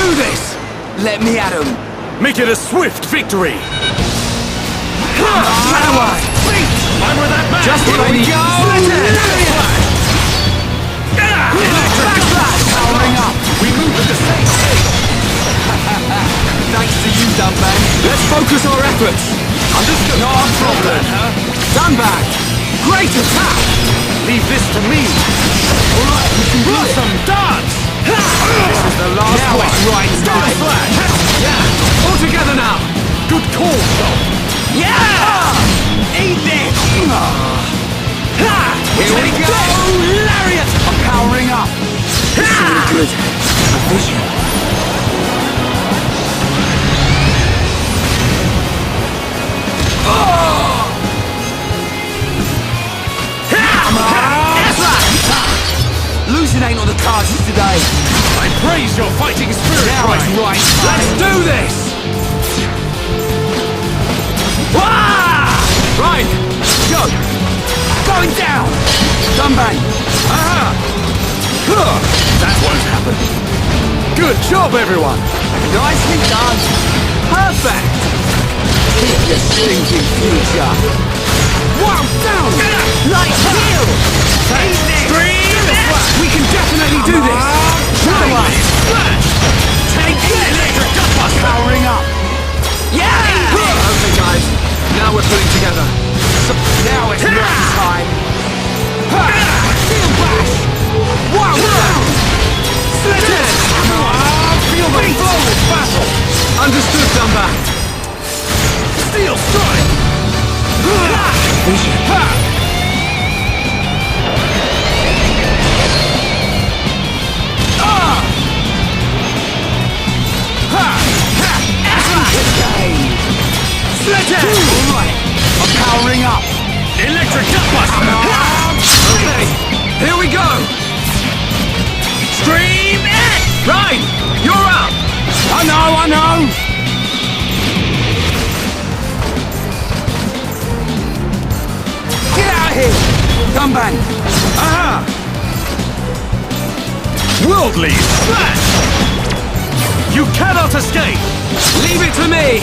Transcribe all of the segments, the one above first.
do this! Let me at him. Make it a swift victory! How Remember that man! Just what I need. Backslash! Powering up. We move at the same pace! Thanks to you, Dunbang. Let's focus our efforts. Understood. Not a problem. Dunbang! Great attack! Leave this to me! Alright, we can do it. Blossom dance! This is the last Now one! it's right time. Flash! Yeah! All together now! Good call, though! Yeah! Eat this! Here we go! Lariat! I'm powering up! This is really good. A vision. Losing ain't on the cards today. I praise your fighting spirit, Now it's right time. Let's do this! Right! Go! Going down! Dunbang! Aha! That won't happen. Good job, everyone! Nicely done! Perfect! Keep your stinking future! Wow, down! Light heal! Scream! We can definitely do this! Nice! Flash! Take this! Electric Gunbuster! Powering up! Yeah! Okay, guys. Now we're putting together. So now it's right time. Steel bash! Wow! Slit it! Feel the flow of battle! Understood, Dunbar. Steel strike! Vision. Slit it! Alright, I'm powering up. Electric Gunbuster! Okay, here we go. Stream it! Right, you're up. I know. Get out of here. Dunbang. Aha! Worldly Smash! You cannot escape! Leave it to me.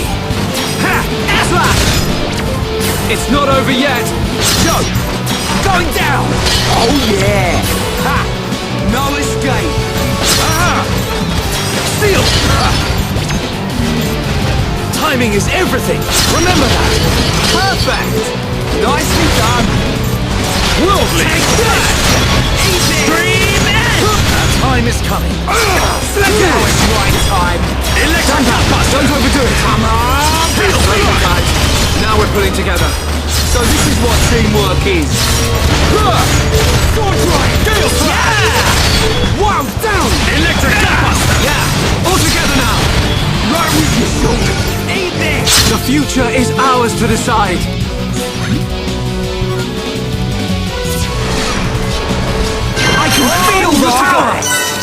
Ha! Slash. It's not over yet. Go. Going down. Oh yeah. Ha! No escape. Aha! Steel! Timing is everything! Remember that! Perfect. Nicely done. Worldly Smash! Stream it! Our time is coming! Now it's right time. Electric Gunbuster! Don't overdo it. Come on. Steel There you strike! go. Now we're putting together. So this is what teamwork is. Sword drive. Steel strike! Yeah! Wow, down. Electric Gunbuster! Yeah, all together now. Right with you, soldier. Eat this. The future is ours to decide. I can feel the power.